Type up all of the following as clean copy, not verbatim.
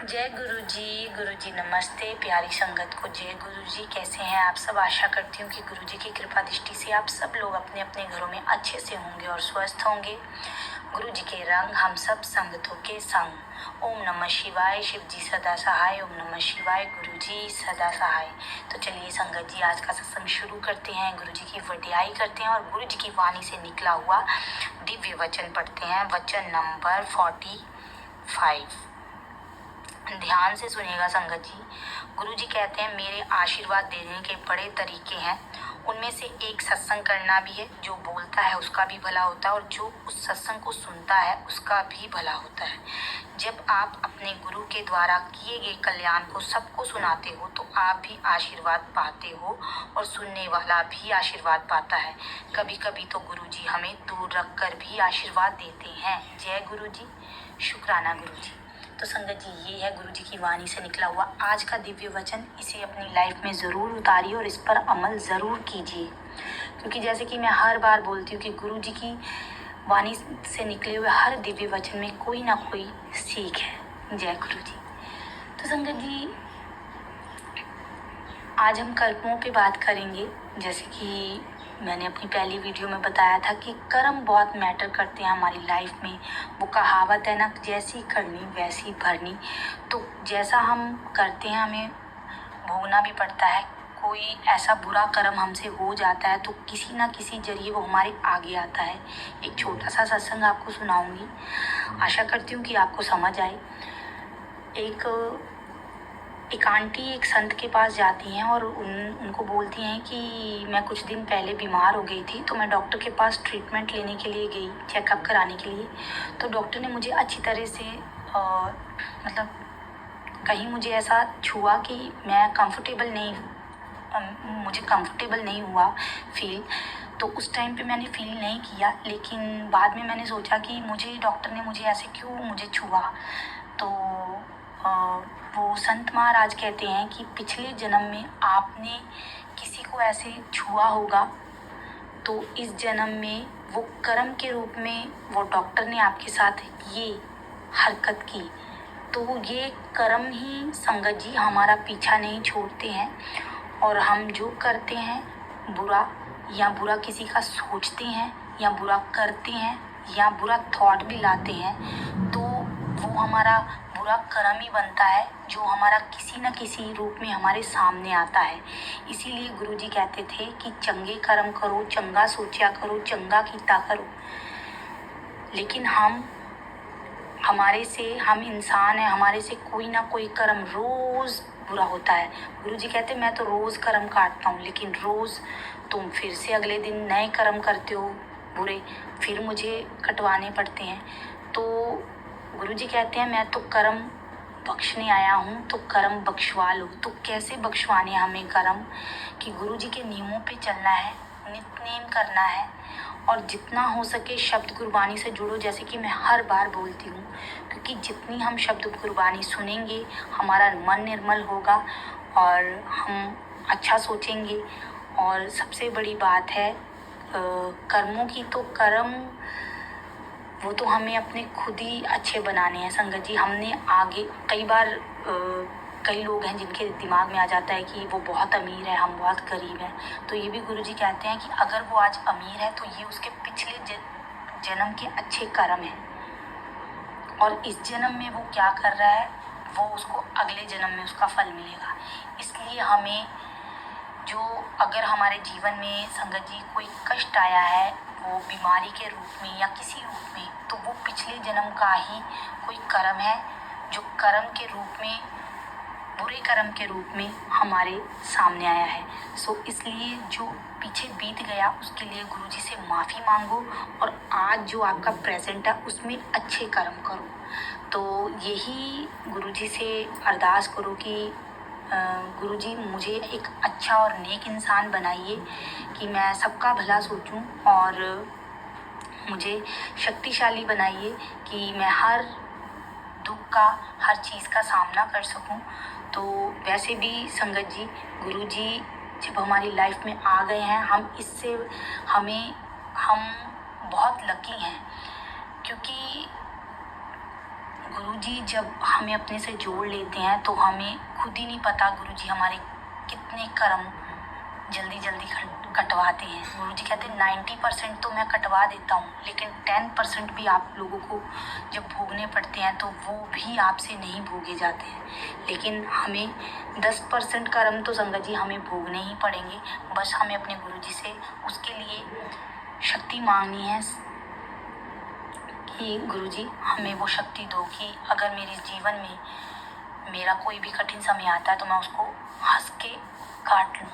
जय गुरु जी नमस्ते। प्यारी संगत को जय गुरु जी। कैसे हैं आप सब? आशा करती हूँ कि गुरु जी की कृपा दृष्टि से आप सब लोग अपने अपने घरों में अच्छे से होंगे और स्वस्थ होंगे। गुरु जी के रंग हम सब संगतों के संग। ओम नमः शिवाय। शिव जी सदा सहाय। ओम नमः शिवाय। गुरु जी सदा सहाय। तो चलिए संगत जी, आज का सत्संग शुरू करते हैं। गुरु जी की वडियाई करते हैं और गुरु जी की वाणी से निकला हुआ दिव्य वचन पढ़ते हैं। वचन नंबर 45। ध्यान से सुनिएगा संगत जी। गुरु जी कहते हैं मेरे आशीर्वाद देने के बड़े तरीके हैं। उनमें से एक सत्संग करना भी है। जो बोलता है उसका भी भला होता है और जो उस सत्संग को सुनता है उसका भी भला होता है। जब आप अपने गुरु के द्वारा किए गए कल्याण को सबको सुनाते हो तो आप भी आशीर्वाद पाते हो और सुनने वाला भी आशीर्वाद पाता है। कभी कभी तो गुरु जी हमें दूर रख कर भी आशीर्वाद देते हैं। जय गुरु जी। शुक्राना गुरु जी। तो संगत जी, ये है गुरु जी की वाणी से निकला हुआ आज का दिव्य वचन। इसे अपनी लाइफ में ज़रूर उतारिए और इस पर अमल ज़रूर कीजिए, क्योंकि जैसे कि मैं हर बार बोलती हूँ कि गुरु जी की वाणी से निकले हुए हर दिव्य वचन में कोई ना कोई सीख है। जय गुरु जी। तो संगत जी, आज हम कर्मों पे बात करेंगे। जैसे कि मैंने अपनी पहली वीडियो में बताया था कि कर्म बहुत मैटर करते हैं हमारी लाइफ में। वो कहावत है ना, जैसी करनी वैसी भरनी। तो जैसा हम करते हैं हमें भोगना भी पड़ता है। कोई ऐसा बुरा कर्म हमसे हो जाता है तो किसी ना किसी जरिए वो हमारे आगे आता है। एक छोटा सा सत्संग आपको सुनाऊंगी। आशा करती हूँ कि आपको समझ आए। एक आंटी एक संत के पास जाती हैं और उनको बोलती हैं कि मैं कुछ दिन पहले बीमार हो गई थी, तो मैं डॉक्टर के पास ट्रीटमेंट लेने के लिए गई, चेकअप कराने के लिए। तो डॉक्टर ने मुझे अच्छी तरह से मतलब कहीं मुझे ऐसा छुआ कि मुझे कंफर्टेबल नहीं हुआ फील। तो उस टाइम पे मैंने फील नहीं किया, लेकिन बाद में मैंने सोचा कि डॉक्टर ने मुझे ऐसे क्यों मुझे छुआ। तो वो संत महाराज कहते हैं कि पिछले जन्म में आपने किसी को ऐसे छुआ होगा, तो इस जन्म में वो कर्म के रूप में वो डॉक्टर ने आपके साथ ये हरकत की। तो ये कर्म ही संगत जी हमारा पीछा नहीं छोड़ते हैं, और हम जो करते हैं बुरा किसी का सोचते हैं या बुरा करते हैं या बुरा थॉट भी लाते हैं, तो वो हमारा बुरा कर्म ही बनता है, जो हमारा किसी न किसी रूप में हमारे सामने आता है। इसीलिए गुरु जी कहते थे कि चंगे कर्म करो, चंगा सोचा करो, चंगा कीता करो। लेकिन हम इंसान हैं, हमारे से कोई ना कोई कर्म रोज बुरा होता है। गुरु जी कहते मैं तो रोज कर्म काटता हूँ, लेकिन रोज तुम फिर से अगले दिन नए कर्म करते हो बुरे, फिर मुझे कटवाने पड़ते हैं। तो गुरु जी कहते हैं मैं तो कर्म बख्शने आया हूँ, तो कर्म बख्शवा लो। तो कैसे बख्शवाने हमें कर्म? कि गुरु जी के नियमों पे चलना है, नित्य नेम करना है, और जितना हो सके शब्द गुरबानी से जुड़ो। जैसे कि मैं हर बार बोलती हूँ, क्योंकि जितनी हम शब्द गुरबानी सुनेंगे हमारा मन निर्मल होगा और हम अच्छा सोचेंगे। और सबसे बड़ी बात है कर्मों की, तो कर्म वो तो हमें अपने खुद ही अच्छे बनाने हैं संगत जी। हमने आगे कई लोग हैं जिनके दिमाग में आ जाता है कि वो बहुत अमीर है, हम बहुत गरीब हैं। तो ये भी गुरु जी कहते हैं कि अगर वो आज अमीर है तो ये उसके पिछले जन्म के अच्छे कर्म हैं, और इस जन्म में वो क्या कर रहा है वो उसको अगले जन्म में उसका फल मिलेगा। इसलिए हमें अगर हमारे जीवन में संगत जी कोई कष्ट आया है, वो बीमारी के रूप में या किसी रूप में, तो वो पिछले जन्म का ही कोई कर्म है, जो बुरे कर्म के रूप में हमारे सामने आया है। इसलिए जो पीछे बीत गया उसके लिए गुरु जी से माफ़ी मांगो, और आज जो आपका प्रेजेंट है उसमें अच्छे कर्म करो। तो यही गुरु जी से अरदास करो कि गुरु जी मुझे एक अच्छा और नेक इंसान बनाइए, कि मैं सबका भला सोचूं, और मुझे शक्तिशाली बनाइए कि मैं हर दुख का, हर चीज़ का सामना कर सकूं। तो वैसे भी संगत जी, गुरु जी जब हमारी लाइफ में आ गए हैं, हम बहुत लकी हैं, क्योंकि गुरुजी जब हमें अपने से जोड़ लेते हैं तो हमें खुद ही नहीं पता गुरुजी हमारे कितने कर्म जल्दी जल्दी कटवाते हैं। गुरुजी कहते हैं 90% तो मैं कटवा देता हूँ, लेकिन 10% भी आप लोगों को जब भोगने पड़ते हैं तो वो भी आपसे नहीं भोगे जाते हैं। लेकिन हमें 10% कर्म तो संगत जी हमें भोगने ही पड़ेंगे। बस हमें अपने गुरुजी से उसके लिए शक्ति मांगनी है कि गुरुजी हमें वो शक्ति दो कि अगर मेरे जीवन में मेरा कोई भी कठिन समय आता है तो मैं उसको हंस के काट लूँ।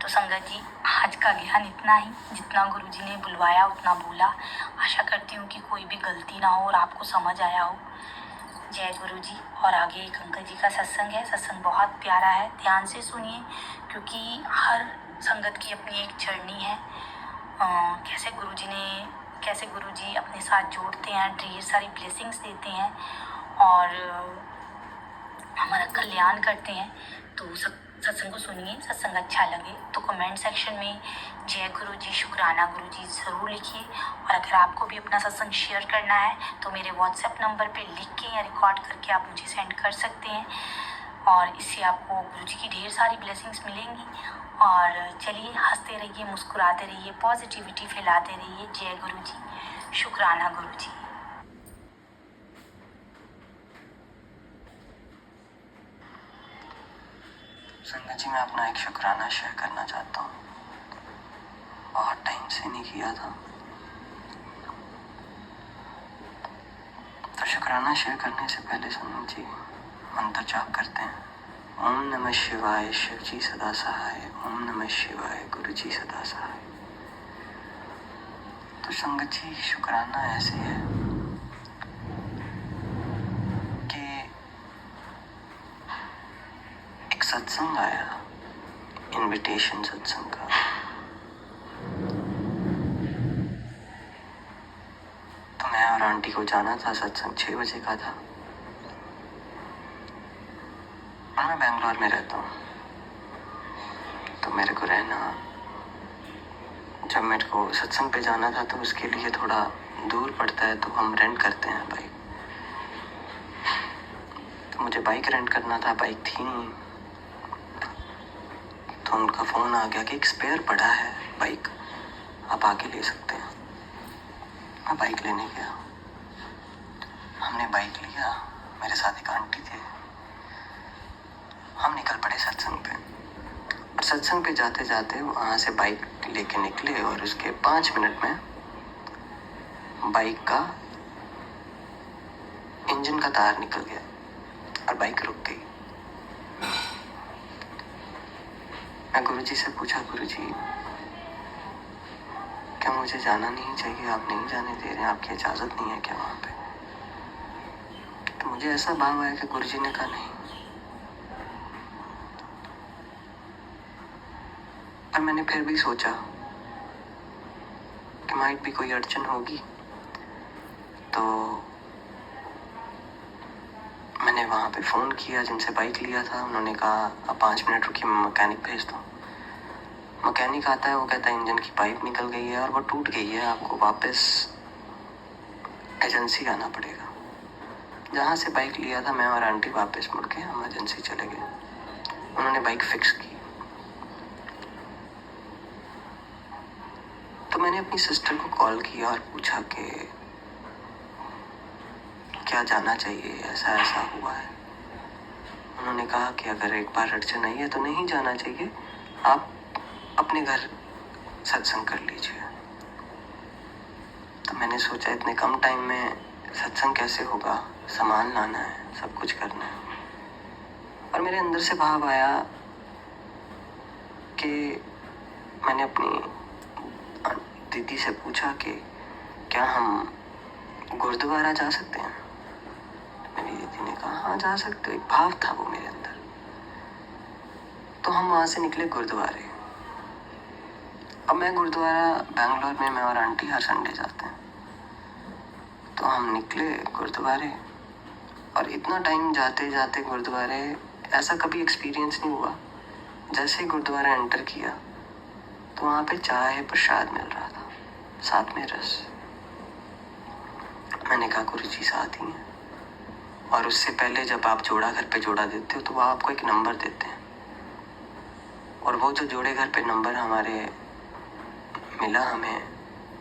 तो संगत जी आज का ज्ञान इतना ही, जितना गुरुजी ने बुलवाया उतना बोला। आशा करती हूँ कि कोई भी गलती ना हो और आपको समझ आया हो। जय गुरुजी। और आगे एक अंकल जी का सत्संग है। सत्संग बहुत प्यारा है, ध्यान से सुनिए, क्योंकि हर संगत की अपनी एक जर्नी है। कैसे गुरुजी अपने साथ जोड़ते हैं, ढेर सारी ब्लेसिंग्स देते हैं और हमारा कल्याण करते हैं। तो सत्संग को सुनिए। सत्संग अच्छा लगे तो कमेंट सेक्शन में जय गुरुजी, शुक्राना गुरुजी ज़रूर लिखिए। और अगर आपको भी अपना सत्संग शेयर करना है तो मेरे व्हाट्सएप नंबर पे लिख के या रिकॉर्ड करके आप मुझे सेंड कर सकते हैं और इससे आपको गुरुजी की ढेर सारी ब्लेसिंग्स मिलेंगी। और चलिए हंसते रहिए, मुस्कुराते रहिए, पॉजिटिविटी फैलाते रहिए। जय गुरुजी, शुक्राना गुरुजी। संगत जी, मैं अपना एक शुक्राना शेयर करना चाहता हूँ। बहुत टाइम से नहीं किया था, तो शुक्राना शेयर करने से पहले संगत जी मंत्र जाप करते हैं। ओम नमः शिवाय, शिव जी सदा सहाय। ओम नमः शिवाय, गुरु जी सदा सहाय। तो संगत जी शुक्राना ऐसे है कि एक सत्संग आया, इनविटेशन सत्संग का। तो मैं और आंटी को जाना था, सत्संग 6 बजे का था और मैं बेंगलोर में रहता हूँ। तो मेरे को रहना, जब मेरे को सत्संग पे जाना था तो उसके लिए थोड़ा दूर पड़ता है, तो हम रेंट करते हैं बाइक। तो मुझे बाइक रेंट करना था, बाइक थी नहीं। तो उनका फ़ोन आ गया कि एक स्पेयर पड़ा है बाइक, आप आके ले सकते हैं। मैं बाइक लेने गया, हमने बाइक लिया, मेरे साथ एक आंटी थे, हम निकल पड़े सत्संग पे। और सत्संग पे जाते जाते वहाँ से बाइक लेके निकले और उसके 5 मिनट में बाइक का इंजन का तार निकल गया और बाइक रुक गई। मैं गुरुजी से पूछा, गुरुजी क्या मुझे जाना नहीं चाहिए? आप नहीं जाने दे रहे हैं, आपकी इजाज़त नहीं है क्या वहाँ पे? तो मुझे ऐसा भाव आया कि गुरुजी ने कहा नहीं। पर मैंने फिर भी सोचा कि माइट भी कोई अड़चन होगी, तो मैंने वहाँ पे फ़ोन किया जिनसे बाइक लिया था। उन्होंने कहा आप 5 मिनट रुकिए, मैं मैकेनिक भेज दूँ। मैकेनिक आता है, वो कहता है इंजन की पाइप निकल गई है और वो टूट गई है, आपको वापस एजेंसी आना पड़ेगा। जहाँ से बाइक लिया था मैं और आंटी वापस मुड़ के हम एजेंसी चले गए। उन्होंने बाइक फिक्स की। तो मैंने अपनी सिस्टर को कॉल किया और पूछा कि क्या जाना चाहिए, ऐसा ऐसा हुआ है। उन्होंने कहा कि अगर एक बार अड़चन आई है तो नहीं जाना चाहिए, आप अपने घर सत्संग कर लीजिए। तो मैंने सोचा इतने कम टाइम में सत्संग कैसे होगा, सामान लाना है, सब कुछ करना है। और मेरे अंदर से भाव आया कि मैंने अपनी दीदी से पूछा कि क्या हम गुरुद्वारा जा सकते हैं? मेरी दीदी ने कहा हाँ जा सकते हो। एक भाव था वो मेरे अंदर। तो हम वहाँ से निकले गुरुद्वारे। अब मैं गुरुद्वारा बेंगलोर में, मैं और आंटी हर संडे जाते हैं। तो हम निकले गुरुद्वारे और इतना टाइम जाते जाते गुरुद्वारे ऐसा कभी एक्सपीरियंस नहीं हुआ। जैसे ही गुरुद्वारा एंटर किया तो वहाँ पे चाय प्रसाद मिल रहा था, साथ में रस। मैंने कहा गुरुजी साथ ही हैं। और उससे पहले जब आप जोड़ा घर पे जोड़ा देते हो तो वो आपको एक नंबर देते हैं, और वो जो जोड़े घर पे नंबर हमारे मिला हमें,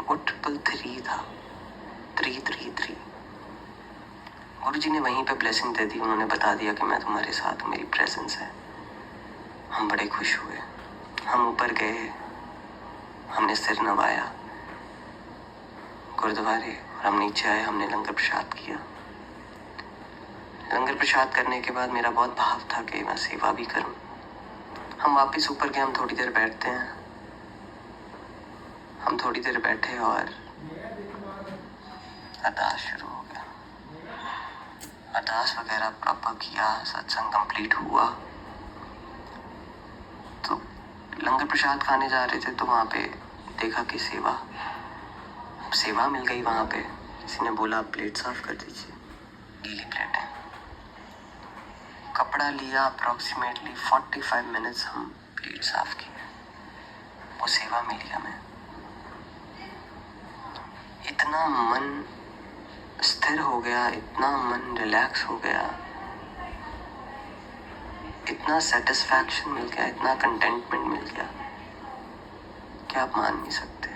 वो 333 था, 333। गुरु जी ने वहीं पे ब्लेसिंग दे दी, उन्होंने बता दिया कि मैं तुम्हारे साथ हूँ, मेरी प्रेजेंस है। हम बड़े खुश हुए, हम ऊपर गए, हमने सिर नवाया गुरुद्वारे, और हम नीचे आए, हमने लंगर प्रसाद किया। लंगर प्रसाद करने के बाद मेरा बहुत भाव था कि मैं सेवा भी करूं। हम वापस ऊपर गए, हम थोड़ी देर बैठते हैं, हम थोड़ी देर बैठे और अरदास शुरू हो गया। अरदास वगैरह प्रॉपर किया, सत्संग कंप्लीट हुआ। तो लंगर प्रसाद खाने जा रहे थे तो वहाँ पे देखा कि सेवा मिल गई। वहाँ पे किसी ने बोला आप प्लेट साफ कर दीजिए, गीली प्लेट है। कपड़ा लिया, अप्रॉक्सीमेटली 45 मिनट्स हम प्लेट साफ किए, वो सेवा मिली हमें। इतना मन स्थिर हो गया, इतना मन रिलैक्स हो गया, इतना सेटिस्फैक्शन मिल गया, इतना कंटेंटमेंट मिल गया कि आप मान नहीं सकते।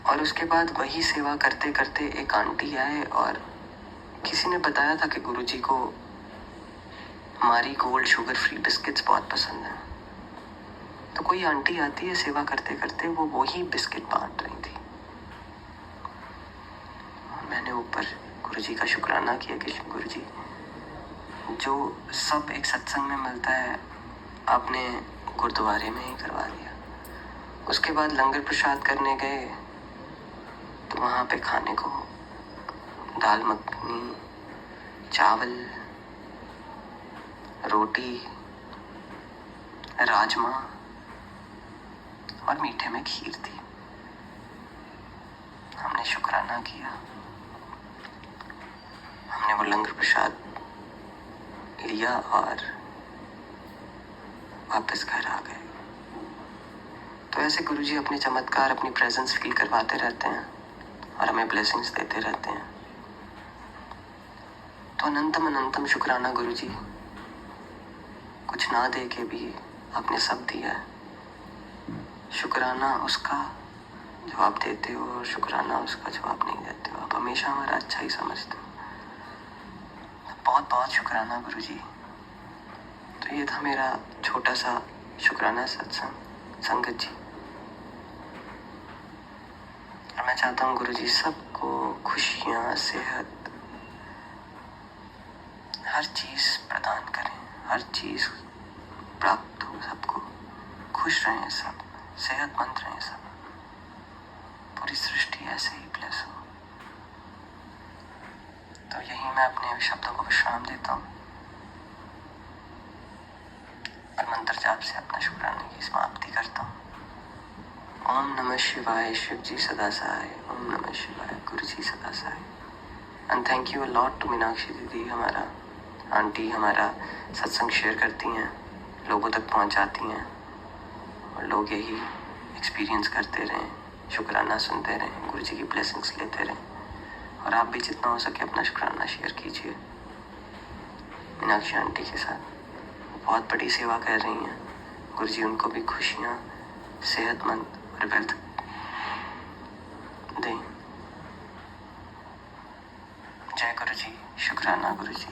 और उसके बाद वही सेवा करते करते एक आंटी आए और किसी ने बताया था कि गुरुजी को मारी गोल्ड शुगर फ्री बिस्किट्स बहुत पसंद है। तो कोई आंटी आती है सेवा करते करते, वो वही बिस्किट बांट रही थी। मैंने ऊपर गुरुजी का शुक्राना किया कि गुरुजी, जो सब एक सत्संग में मिलता है आपने गुरुद्वारे में ही करवा दिया। उसके बाद लंगर प्रसाद करने गए तो वहाँ पे खाने को दाल मखनी, चावल, रोटी, राजमा और मीठे में खीर थी। हमने शुक्राना किया, हमने वो लंगर प्रसाद लिया और वापस घर आ गए। तो ऐसे गुरुजी अपने चमत्कार, अपनी प्रेजेंस फील करवाते रहते हैं और हमें ब्लेसिंग्स देते रहते हैं। तो अनंतम अनंतम शुक्राना गुरुजी, कुछ ना दे के भी आपने सब दिया है। शुक्राना उसका जो आप देते हो और शुक्राना उसका जो आप नहीं देते हो। आप हमेशा हमारा अच्छा ही समझते हो। बहुत बहुत शुक्राना गुरुजी। तो ये था मेरा छोटा सा शुक्राना सत्संग संगत जी। और मैं चाहता हूँ गुरुजी सबको खुशियाँ, सेहत, हर चीज़ प्रदान करें, हर चीज़ प्राप्त हो, सबको खुश रहें, सब सेहतमंद रहें, सब पूरी सृष्टि ऐसे ही ब्लेस हो। तो यही मैं अपने शब्दों को विश्राम देता हूँ और मंत्र जाप से अपना शुक्राने की समाप्ति करता हूँ। ओम नमः शिवाय, शिव जी सदा सहाय। ओम नमः शिवाय, गुरु जी सदा सहाय। And thank you a lot to Meenakshi दीदी, हमारा आंटी, हमारा सत्संग शेयर करती हैं, लोगों तक पहुंचाती हैं और लोग यही एक्सपीरियंस करते रहें, शुक्राना सुनते रहें, गुरु जी की ब्लेसिंग्स लेते रहें। और आप भी जितना हो सके अपना शुक्राना शेयर कीजिए मीनाक्षी आंटी के साथ। बहुत बड़ी सेवा कर रही हैं। गुरु जी उनको भी खुशियाँ, सेहतमंद और वेल्थ दें। जय गुरु जी, शुक्राना गुरु जी।